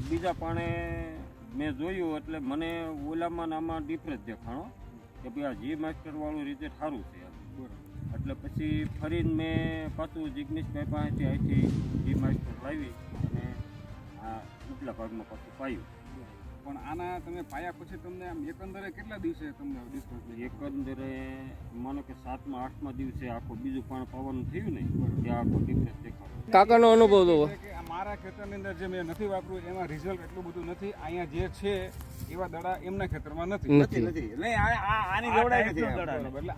બીજા પાણે મેં જોયું એટલે મને ઓલામાં ને આમાં ડિફરન્સ દેખાણો કે ભાઈ આ જી માસ્ટર વાળું રિઝલ્ટ સારું છે બરાબર. એટલે પછી ફરીને મેં પાછું જિગ્નેશભાઈ પાસેથી અહીંથી જી માસ્ટર લાવી અને આ ઉપલા ભાગમાં પાછું પાયું. પણ આના તમે પાયા પછી તમને આમ એકંદરે કેટલા દિવસે તમને ડિસ્કાઉન્ટ એકંદરે માનો કે 7મા 8મા દિવસે આખો બીજું પાણ પાવાનું થયું ને ત્યાં આખો ડિફરન્સ દેખાડો. કાકાનો અનુભવ દો. કે મારા ખેતરની અંદર જે મેં નથી વાપર્યું એમાં રિઝલ્ટ એટલું બધું નથી. અહીંયા જે છે એવા દડા એમના ખેતરમાં નથી. નહીં આની જોડાય નથી એટલે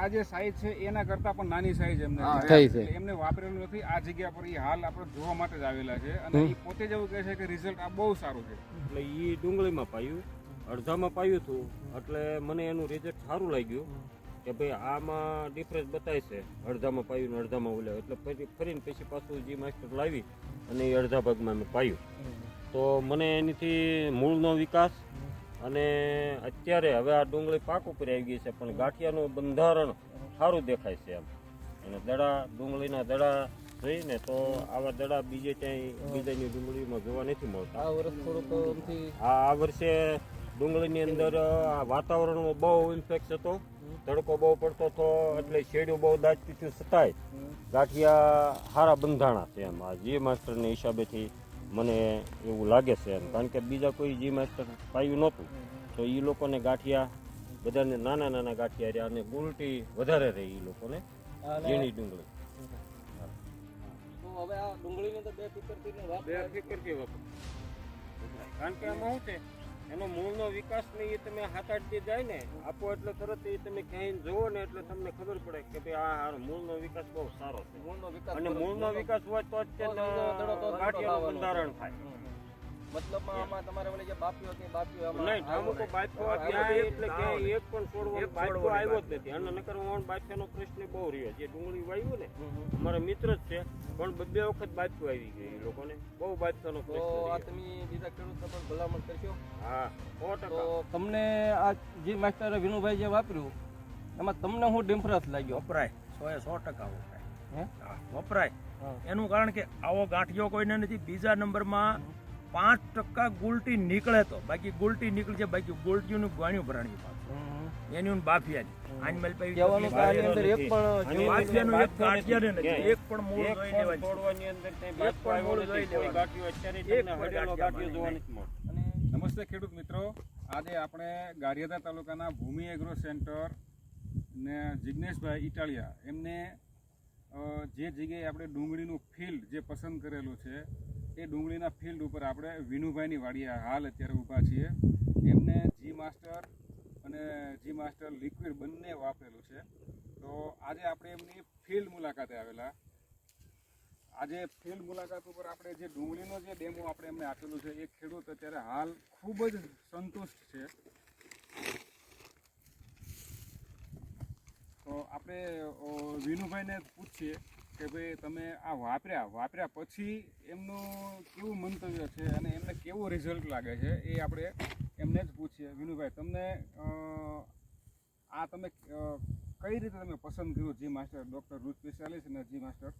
આ જે સાઈઝ છે એના કરતાં પણ નાની સાઈઝ એમને થઈ છે. એમને વાપરેલું નથી. આ જગ્યા પર એ હાલ આપણે જોવા માટે જ આવેલા છે અને એ પોતે જ એવું કહે છે કે રિઝલ્ટ આ બહુ સારું છે. એટલે એ ડુંગળીમાં પાયું, અડધામાં પાયું હતું એટલે મને એનું રિઝલ્ટ સારું લાગ્યું કે ભાઈ આમાં ડિફરન્સ બતાવે છે અડધામાં પાયું ને અડધામાં ઓલે. એટલે પછી ફરીને પછી પાછું જી માસ્ટર લાવી અને એ અડધા ભાગમાં મેં પાયું તો મને એનીથી મૂળનો વિકાસ અને અત્યારે હવે આ ડુંગળી પાક ઉપર આવી ગઈ છે પણ ગાંઠિયાનું બંધારણ સારું દેખાય છે એમ. અને દડા ડુંગળીના દડા જોઈને તો આવા દડા બીજે ક્યાંય બીજાની ડુંગળીમાં જોવા નથી મળતા. આ વર્ષે ડુંગળીની અંદર વાતાવરણમાં બહુ ઇન્ફેક્ટ હતો, તડકો બહુ પડતો હતો એટલે શેડ્યું બહુ દાજતી થયું છતાંય ગાંઠિયા સારા બંધાણા છે એમ. આ જી માસ્ટરના હિસાબેથી મને એવું લાગે છે એમ. કારણ કે બીજા કોઈ જી માસ્ટર પાયું નહોતું તો એ લોકોને ગાંઠિયા બધાને નાના નાના ગાંઠિયા રહ્યા અને ગુલટી વધારે રહી એ લોકોને ઝીણી ડુંગળી. હવે આ ડુંગળીને તો બે ફિકરથી કારણ કે આમાં શું છે એનો મૂળનો વિકાસ ને એ તમે 7-8 દી જાય ને આપો એટલે તરત એ તમે ક્યાંય જોવો ને એટલે તમને ખબર પડે કે ભાઈ આ મૂળનો વિકાસ બહુ સારો છે. અને મૂળનો વિકાસ હોય તો જ ગાંઠિયાનું બંધારણ થાય. મતલબ આમાં તમારે ઓલી જે બાફીઓ હતી બાફીઓ નહીં ઠામુકો બાફવા ત્યાં એટલે કે એક પણ છોડવો બાફવો આવ્યો જ નથી. અને નકર બાફવાનો પ્રશ્ન બહુ રહ્યો. જે ડુંગળી વાવ્યું ને અમારા મિત્ર જ છે પણ 2 વખત બાફવું આવી ગયું એ લોકોને. બહુ બાફવાનો પ્રશ્ન. આ તમે બીજા ખેડૂતો પણ ભલામણ કરશો? હા 100%. તો તમને આ જે માસ્ટર વિનુભાઈ જે વાપર્યું એમાં તમને શું ડિફરન્સ લાગ્યો? વપરાય 100% વપરાય. વપરાય એનું કારણ કે આવો ગાંઠિયો કોઈને નથી. બીજા નંબરમાં 5% ગુલટી નીકળે તો બાકી ગુલટી નીકળી છે. બાકી ગુલટીનું ગાણ્યું ભરાણ્યું પાછું એની બાફિયાની આંજમલ પાઈ કહેવાનું કે આની અંદર એક પણ બાફિયાનું એક ગાંઠિયાને નથી એક પણ મૂળ જોઈ લેવા છોડવાની અંદર ત્યાં બાફવા આવ્યો નથી. કોઈ ગાંઠિયો અત્યારે તમને હળેલો ગાંઠિયો જોવા નથી મળતો. નમસ્તે ખેડૂત મિત્રો, આજે આપણે ગારિયાદા તાલુકાના ભૂમિ એગ્રો સેન્ટર ને જિગ્નેશભાઈ ઇટાલિયા એમને જે જગ્યાએ આપણે ડુંગળીનું ફિલ્ડ જે પસંદ કરેલું છે એ ડુંગળીના ફિલ્ડ ઉપર આપણે વિનુભાઈની વાડીએ હાલ અત્યારે ઊભા છીએ. એમને જી માસ્ટર અને જી માસ્ટર લિક્વિડ બંને વાપરેલું છે. તો આજે આપણે એમની ફિલ્ડ મુલાકાતે આવેલા. આજે ફિલ્ડ મુલાકાત ઉપર આપણે જે ડુંગળીનો જે ડેમો આપણે એમને આપેલું છે એ ખેડૂત અત્યારે હાલ ખૂબ જ સંતુષ્ટ છે. તો આપણે વિનુભાઈને પૂછીએ કે ભાઈ તમે આ વાપર્યા પછી એમનું કેવું મંતવ્ય છે અને એમને કેવું રિઝલ્ટ લાગે છે એ આપણે એમને જ પૂછીએ. વિનુભાઈ, તમને આ તમે કઈ રીતે તમે પસંદ કર્યું જી માસ્ટર, ડૉક્ટર રૂટ સ્પેશિયાલિસ્ટ અને જી માસ્ટર?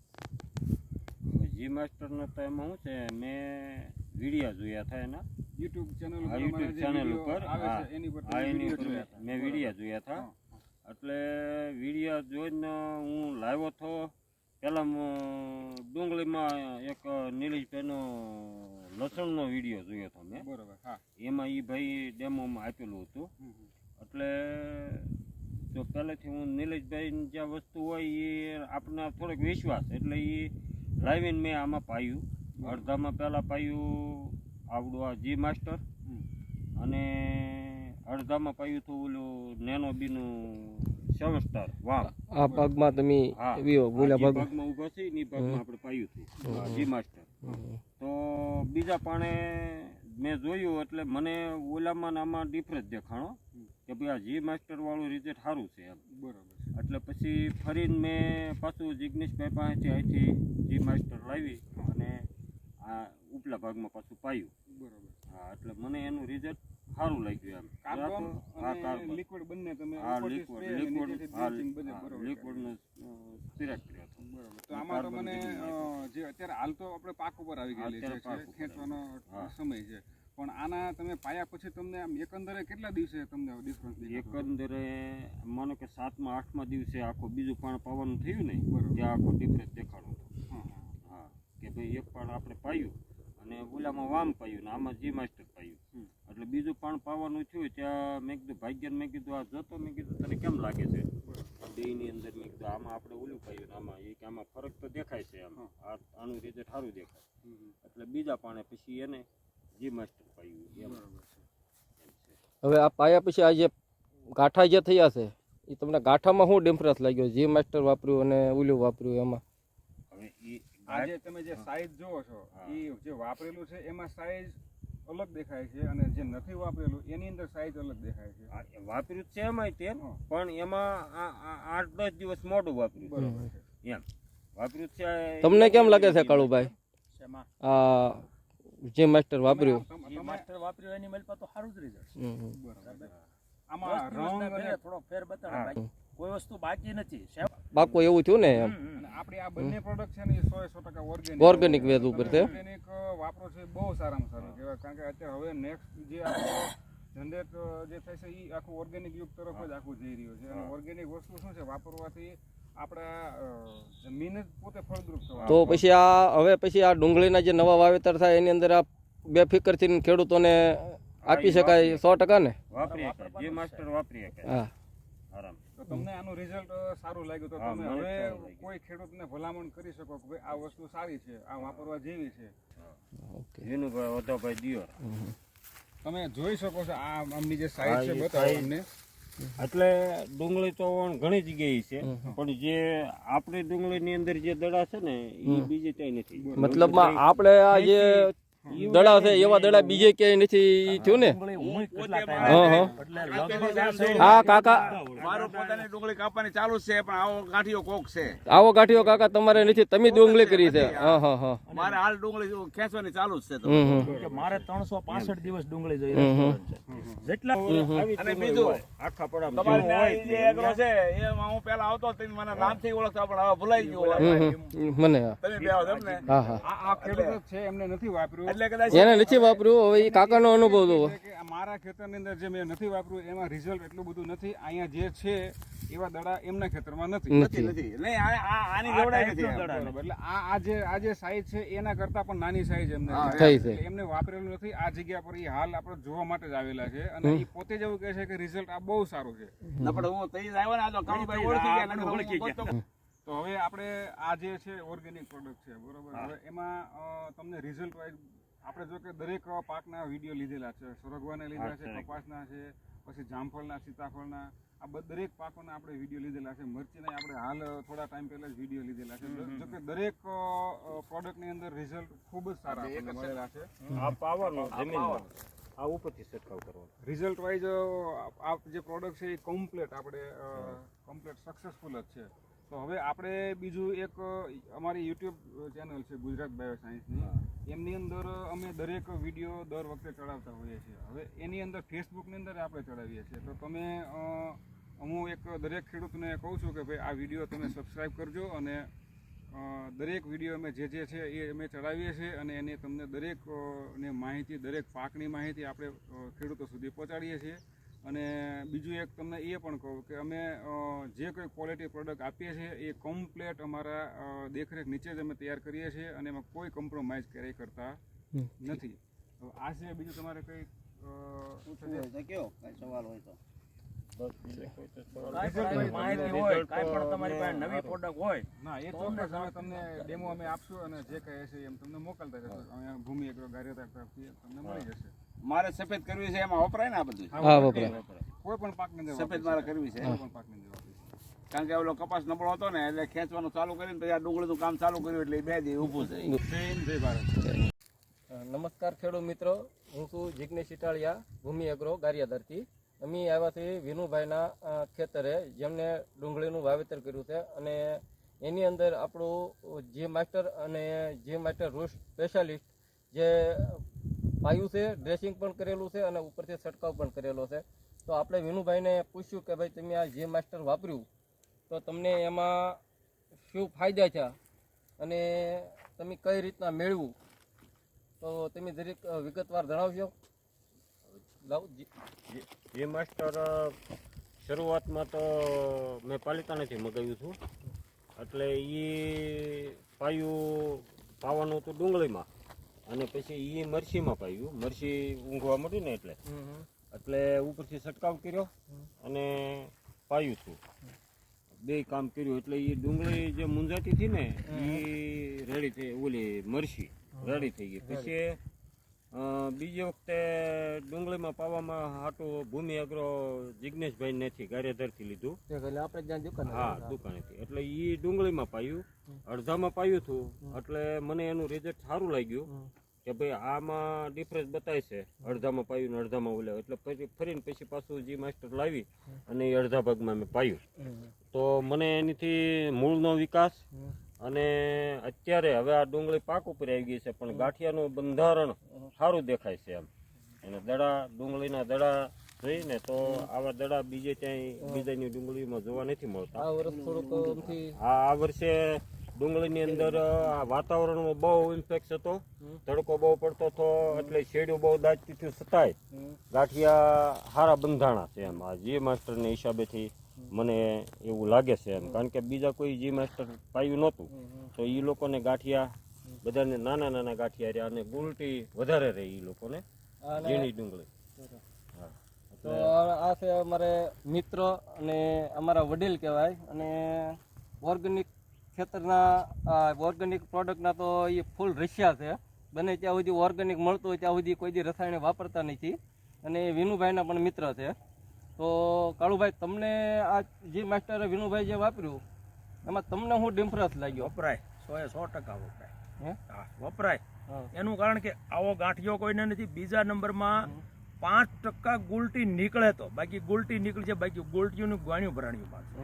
જી માસ્ટરનો તો એમાં શું છે મેં વિડીયો જોયા હતા એના યુટ્યુબ ચેનલ ઉપર મેં વિડીયો જોયા હતા. એટલે વિડીયો જોઈને હું લાવ્યો હતો. પહેલાં ડુંગળીમાં એક નીલેશભાઈનો લસણનો વિડીયો જોયો હતો મેં. બરાબર. હા, એમાં એ ભાઈ ડેમોમાં આપેલું હતું. એટલે તો પહેલેથી હું નીલેશભાઈની જે વસ્તુ હોય એ આપણને થોડોક વિશ્વાસ એટલે એ લાવીને મેં આમાં પાયું. અડધામાં પહેલાં પાયું આવડું આ જી માસ્ટર અને અડધામાં પાયું હતું ઓલું નેનો બીનું 7 સ્ટાર વાવ. આ પગમાં તમે પગમાં ઊભા છે ને એ પગમાં આપણે પાયું હતું જી માસ્ટર. તો બીજા પાણે મેં જોયું એટલે મને ઓલામાં આમાં ડિફરન્સ દેખાણો કે ભાઈ આ જી માસ્ટર વાળું રિઝલ્ટ સારું છે એમ. બરાબર. એટલે પછી ફરીને મેં પાછું જિગ્નેશભાઈ પાસેથી અહીંથી જી માસ્ટર લાવી અને આ ઉપલા ભાગમાં પાછું પાયું. બરોબર. હા, એટલે મને એનું રિઝલ્ટ સારું લાગ્યું એમ. કાર્બન હા, અને કાર્બન. લિક્વિડ બંને તમે હા, ઉપરથી લિક્વિડ spray અને નીચેથી drenching બધે બરોબર કર્યું. લિક્વિડનો સ્પિરેટ કર્યો હતો. બરોબર. તો આમાં તો કાર્બન મને જેવું જે અત્યારે હાલ તો આપણે પાક ઉપર આવી ગયેલી અત્યારે છે પાક ઉપર ખેંચવાનો હા. સમય છે, પણ આના તમે પાયા પછી તમને આમ એકંદરે કેટલા દિવસે તમને ડિફરન્સ દેખાતો? એકંદરે માનો કે 7મા 8મા દિવસે આખો બીજું પાણ પાવાનું થયું ને બરોબર. ત્યાં આખો ડિફરન્સ દેખાડો હતો. હા, હા. હા, કે ભાઈ એક પાણ આપણે પાયું અને ઓલામાં વામ પાયું ને આમાં જી માસ્ટર પાયું. હમ. એટલે બીજું પાણ પાવાનું થયું ત્યાં મેં કીધું ભાગ્યને મેં કીધું આ જતો મેં કીધું તને કેમ લાગે છે બેયની અંદર મેં કીધું આમાં આપણે ઓલું પાયું ને આમાં એ કે આમાં ફરક તો દેખાય છે આમ આનું રિઝલ્ટ સારું દેખાય. હમ. એટલે બીજા પાણે પછી એને જી માસ્ટર પાયું એમ. બરોબર છે. એમ છે. હવે આ પાયા પછી આ જે ગાંઠા જે થયા છે એ તમને ગાંઠામાં શું ડિફરન્સ લાગ્યો? જી માસ્ટર વાપર્યું અને ઓલું વાપર્યું એમાં? હવે એ આ જે તમે જે સાઈઝ જોવો છો હા. એ જે વાપરેલું છે એમાં સાઈઝ અલગ દેખાય છે અને જે નથી વાપરેલું એની અંદર સાઈઝ અલગ દેખાય છે. વાપર્યું છે એમાંય તે હા. પણ એમાં 8-10 દિવસ મોડું વાપર્યું બરોબર છે. એમ વાપર્યું છે. તમને કેમ લાગે છે કાળુભાઈ શેમાં? આ જે માસ્ટર વાપર્યું? જે માસ્ટર વાપર્યું એની મેલ પર તો સારું જ રિઝલ્ટ. બરોબર. આમાં રંગ અને થોડો ફેર બતાડે હા. બાકી કોઈ વસ્તુ બાકી નથી. પાકો એવું થયું ને એમ? અને આપણી આ બંને પ્રોડક્ટ છે ને એ 100% ઓર્ગેનિક Organic વેદ ઉપર છે. ઓર્ગેનિક વાપરો છે બહુ સારામાં સારું કહેવાય, કારણ કે અત્યારે હવે નેક્સ્ટ જે આપણો જનરેટ જે થાય છે એ આખું ઓર્ગેનિક યુગ તરફ જ આખું જઈ રહ્યું છે. અને ઓર્ગેનિક વસ્તુ શું છે વાપરવાથી આપણા જમીન જ પોતે ફળદ્રુપ થવા તો પછી આ હવે પછી આ ડુંગળીના જે નવા વાવેતર થાય એની અંદર આ બેફિકરથી ખેડૂતોને આપી શકાય 100% ને? વાપરી શકાય. જે માસ્ટર વાપરી શકાય હા. આરામ. તો તમને આનું રિઝલ્ટ સારું લાગ્યું તો હા, તમે મને હવે સારું લાગ્યું. કોઈ ખેડૂતને ભલામણ કરી શકો કે ભાઈ આ વસ્તુ સારી છે, આ વાપરવા જેવી છે. ઓકે. વિનુભાઈ ઓધાભાઈ દિયોર. તમે જોઈ શકો છો આ આમની જે હા, સાઈઝ છે એ બતાવો size. અમને. એટલે ડુંગળી તો ઘણી જગ્યાએ છે પણ જે આપણી ડુંગળીની અંદર જે દડા છે ને એ બીજે ક્યાંય નથી. મતલબમાં આપણે આ જે દડા છે એવા દડા બીજે ક્યાંય નથી ઈ થયું ને? હું કેટલા હા, હા. એટલે લગભગ હા કાકા, મારો પોતાની ડુંગળી કાપવાની ચાલુ જ છે, પણ આવો ગાંઠિયો કોક છે. આવો ગાંઠિયો કાકા તમારે નથી, તમે ડુંગળી કરી છે? હા હા હા. મારે હાલ ડુંગળી ખેંચવાની ચાલુ જ છે તો. હમ. મારે 365 દિવસ ડુંગળી જોઈ રહી છે. જેટલા આવી અને ડુંગળી બીજું, હોય, આખા પડામાં તમારે જેવું હોય જે એગ્રો છે એમાં હું પેલા આવતો તમે મને નામથી ઓળખતા પણ હવે ભૂલાઈ ગયું. મને હા. તમે બે આવો છો ને હા હા. આ ખેડૂત જ છે, એમને નથી વાપર્યું. એટલે કદાચ એને નથી વાપર્યું, હવે એ કાકાનો અનુભવ જોવો. કે આ મારા ખેતરની અંદર જે મેં નથી વાપર્યું એમાં રિઝલ્ટ એટલું બધું નથી. અહીંયા જે છે એવા દડા એમના ખેતરમાં નથી. નથી નહીં આની જોડાય નથી આમ. બરોબર. એટલે આ જે સાઈઝ છે એના કરતા પણ નાની સાઈઝ એમને હા, છે. થઈ છે. એટલે એમને વાપરેલું નથી. આ જગ્યા પર એ હાલ આપણે જોવા માટે જ આવેલા છે અને એ પોતે જ એવું કહે છે કે રિઝલ્ટ આ બહુ સારું છે. ન પણ હું તઈ જ આવ્યો ને આ તો કાળુભાઈ ઓળખી ગયા નકર હું ગોતતો. તો હવે આપણે આ જે છે ઓર્ગેનિક પ્રોડક્ટ છે, બરોબર. હવે એમાં તમને રિઝલ્ટ વાઇઝ આપણે જો કે દરેક પાકના વિડીયો લીધેલા છે. સરગવાના લીધા છે, કપાસના છે, પછી જામફળના, સીતાફળના, આ દરેક પાકોના આપણે વિડીયો લીધેલા છે. મરચીના આપણે હાલ થોડા ટાઈમ પહેલા જ વિડીયો લીધેલા છે. જો કે દરેક પ્રોડક્ટની અંદર રિઝલ્ટ ખૂબ જ સારા આપણને મળેલા છે. આ પાવાનો જમીનમાં આ ઉપરથી છંટકાવ કરવાનો. રિઝલ્ટ વાઇઝ આ જે પ્રોડક્ટ છે એ કમ્પ્લીટ આપણે કમ્પ્લીટ સક્સેસફુલ જ છે. તો હવે આપણે બીજું એક અમારી યુટ્યુબ ચેનલ છે ગુજરાત બાયો સાયન્સની, એમની અંદર અમે દરેક વિડીયો દર વખતે ચડાવતા હોઈએ છીએ. હવે એની અંદર ફેસબુકની અંદર આપણે ચડાવીએ છીએ. તો તમે હું એક દરેક ખેડૂતને કહું છું કે ભાઈ આ વિડીયો તમે સબસ્ક્રાઈબ કરજો અને દરેક વિડીયો અમે જે છે એ અમે ચડાવીએ છીએ અને એને તમને દરેક ને માહિતી, દરેક પાકની માહિતી આપણે ખેડૂતો સુધી પહોંચાડીએ છીએ. અને બીજું એક તમને એ પણ કહું કે અમે જે કોઈ ક્વોલિટી પ્રોડક્ટ આપીએ છીએ એ કમ્પ્લેટ અમારા દેખરેખ નીચે જ અમે તૈયાર કરીએ છીએ અને એમાં કોઈ કોમ્પ્રોમાઇઝ ક્યારેય કરતા નથી. હવે આ છે બીજું તમારે કંઈ માહિતી હોય, કાંઈ પણ તમારી પાસે નવી પ્રોડક્ટ હોય ના એ ચોક્કસ અમે તમને ડેમો અમે આપશું અને જે કહે છે એમ તમને મોકલતા જશું. અહીંયા ભૂમિ એગ્રો ગારિયાધાર તરફથી તમને મળી જશે. મારે સફેદ કરવી છે એમાં વપરાય ને આ બધું. હા વપરાય. કોઈ પણ પાકની અંદર સફેદ મારે કરવી છે. કોઈ પણ પાકની અંદર વાપરી શકીએ. કારણ કે ઓલો કપાસ નબળો હતો ને એટલે ખેંચવાનું ચાલુ કરીને પછી આ ડુંગળીનું કામ ચાલુ કર્યું એટલે 2 દી ઊભું થઈ. જય હિન્દ, જય ભારત. નમસ્કાર ખેડૂત મિત્રો, હું છું જિગ્નેશ ઇટાળિયા, ભૂમિ એગ્રો ગારિયાધારથી. અમે આવ્યા છીએ વિનુભાઈના ખેતરે, જેમને ડુંગળીનું વાવેતર કર્યું છે અને એની અંદર આપણું જે માસ્ટર અને જે માસ્ટર રૂટ સ્પેશિયાલિસ્ટ જે પાયું છે, ડ્રેસિંગ પણ કરેલું છે અને ઉપરથી છંટકાવ પણ કરેલો છે. તો આપણે વિનુભાઈને પૂછ્યું કે ભાઈ તમે આ જે માસ્ટર વાપર્યું તો તમને એમાં શું ફાયદા છે અને તમે કઈ રીતના મેળવ્યું, તો તમે જરીક વિગતવાર જણાવશો. જે માસ્ટર શરૂઆતમાં તો મેં પાલિતાણાથી મગાવ્યું હતું, એટલે એ પાયું પાવાનું હતું ડુંગળીમાં અને પછી એ મરસીમાં પાયું. મરસી ઊંઘવા મળી ને એટલે ઉપરથી છંટકાવ કર્યો અને પાયું હતું. બે કામ કર્યું એટલે એ ડુંગળી જે મુંજાતી હતી ને એ રેડી થઈ, ઓલી મરસી રેડી થઈ ગઈ. પછી બીજી વખતે ડુંગળીમાં પાવામાં હાટું ભૂમિ એગ્રો જિગ્નેશભાઈ નથી ગારિયાધારથી લીધું. આપણે જ્યાં દુકાન, હા, દુકાનેથી. એટલે એ ડુંગળીમાં પાયું, અડધામાં પાયું હતું. એટલે મને એનું રિઝલ્ટ સારું લાગ્યું કે ભાઈ આમાં ડિફરન્સ બતાવે છે, અડધામાં પાયું ને અડધામાં ઓલે. એટલે પછી ફરીને પછી પાછું જી માસ્ટર લાવી અને એ અડધા ભાગમાં મેં પાયું. તો મને એનીથી મૂળનો વિકાસ અને અત્યારે હવે આ ડુંગળી પાક ઉપર આવી ગઈ છે, પણ ગાંઠિયાનું બંધારણ સારું દેખાય છે. એમ અને દડા, ડુંગળીના દડા જોઈને તો આવા દડા બીજે ક્યાંય બીજાની ડુંગળીમાં જોવા નથી મળતા. આ વર્ષે ડુંગળીની અંદર વાતાવરણમાં બહુ ઇન્ફેક્ટ હતો, તડકો બહુ પડતો હતો, એટલે શેડ્યું બહુ દાજતી હતી, છતાંય ગાંઠિયા સારા બંધાણા છે. એમ આ જી માસ્ટરના હિસાબેથી મને એવું લાગે છે. એમ કારણ કે બીજા કોઈ જી માસ્ટર પાયું નહોતું તો એ લોકોને ગાંઠિયા બધાને નાના નાના ગાંઠિયા રહ્યા અને ગુલટી વધારે રહી એ લોકોને ઝીણી ડુંગળી. તો આ છે અમારે મિત્ર અને અમારા વડીલ કહેવાય. અને ઓર્ગેનિક ખેતરના ઓર્ગેનિક પ્રોડક્ટના તો એ ફૂલ રશિયા છે. બને ત્યાં સુધી ઓર્ગેનિક મળતું હોય ત્યાં સુધી કોઈ દી રસાયણ વાપરતા નથી. અને વિનુભાઈના પણ મિત્ર છે. તો કાળુભાઈ, તમને આ જે માસ્ટર વિનુભાઈ જે વાપર્યું એમાં તમને શું ડિફરન્સ લાગ્યો? વપરાય 100% વપરાય. હા, વપરાય. એનું કારણ કે આવો ગાંઠિયો કોઈને નથી. બીજા નંબરમાં 5% ગુલટી નીકળે તો, બાકી ગુલટી નીકળી છે, બાકી ગુલટીઓનું ગાણ્યું ભરાણ્યું પાછું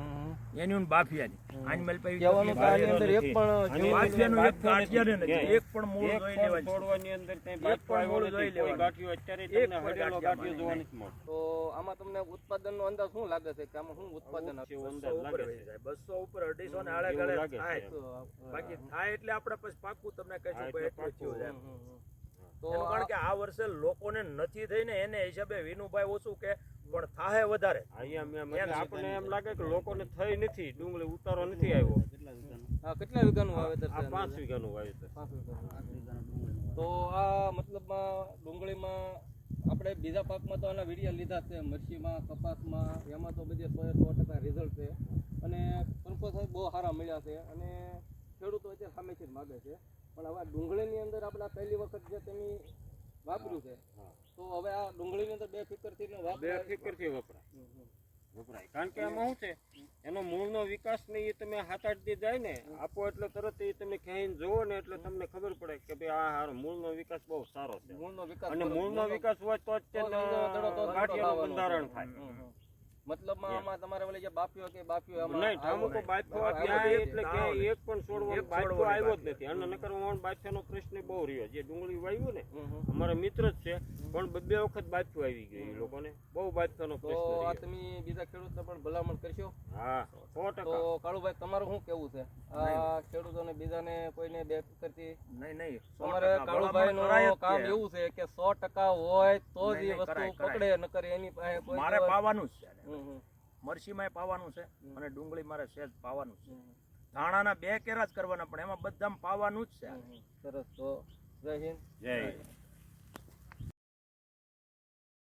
એની બાફિયાની આંજમલ પઈ કહેવાનું કે આની અંદર એક પણ બાફિયાનું એક ગાંઠિયાને નથી, એક પણ મૂળ જોઈ લેવાનું. છોડવાની અંદર કંઈ એક પણ મૂળ જોઈ લેવાનું. ગાંઠિયો અત્યારે તમને હળેલો ગાંઠિયો જોવા નથી મળતો. તો આમાં તમને ઉત્પાદનનો અંદાજ શું લાગે છે કે આમાં શું ઉત્પાદન હશે? 200 ઉપર 250 ને આળે ગળે થાય. બાકી થાય એટલે આપણે પછી પાકું તમને કહીશું કે એટલું થયું છે. તો એનું કારણ કે આ વર્ષે લોકોને નથી થઈને એને હિસાબે વિનુભાઈ ઓછું કે પણ થાહે વધારે. અહીંયા આપણને એમ લાગે કે લોકોને થઈ નથી, ડુંગળી ઉતારો નથી આવ્યો. હા, કેટલા વીઘાનું વાવેતર છે? 5 વીઘાનું વાવેતર. તો આ મતલબમાં ડુંગળીમાં આપણે બીજા પાકમાં તો આના વીડિયા લીધા છે, મરચીમાં, કપાસમાં, એમાં તો બધે 100% રિઝલ્ટ છે અને પંપો બહુ સારા મળ્યા છે અને ખેડૂતો અત્યારે સામેથી જ માગે છે. પણ હવે ડુંગળીની અંદર આપણે પહેલી વખત જે તમે વાપર્યું છે, તો હવે આ ડુંગળીની અંદર બેફિકરથી વપરાય. કારણ કે આમાં શું છે, એનો મૂળનો વિકાસ ને એ તમે 7-8 દી જાય ને આપો એટલે તરત એ તમે ક્યાંય જોવો ને એટલે તમને ખબર પડે કે ભાઈ આ હારો મૂળનો વિકાસ બહુ સારો છે. અને મૂળનો વિકાસ હોય તો જ ગાંઠિયાનું બંધારણ થાય. મતલબમાં આમાં તમારે ઓલી જે બાફ્યો કે બાફ્યો નહીં, ઠામુકો બાફ્યો ક્યાંય એટલે ક્યાંય એક પણ છોડવો બાફ્યો આવ્યો જ નથી. અને નકર બાફ્યાનો પ્રશ્ન બહુ રહ્યો. જે ડુંગળી વાવ્યું ને અમારા મિત્ર જ છે, પણ 2 વખત બાફ્યું આવી ગયું એ લોકોને. બહુ બાફ્યાનો પ્રશ્ન તો આ રહ્યો. તમે બીજા ખેડૂતને પણ ભલામણ કરશો? હા, 100%. તો કાળુભાઈ, તમારું શું કેવું છે આ ખેડૂતોને બીજાને કોઈને બે કરતી? નહીં, તમારે કાળુભાઈનું કામ એવું છે કે 100% હોય તો જ એ વસ્તુ પકડે, નકર એની પાસે કોઈ મારે પાવાનું જ છે. મરચીમાં પાવાનું છે અને ડુંગળી મારે સહેજ પાવાનું છે. ધાણાના 2 કેરા જ કરવાના, પણ એમાં બધામાં પાવાનું જ છે. સરસ. તો જય હિન્દ, જય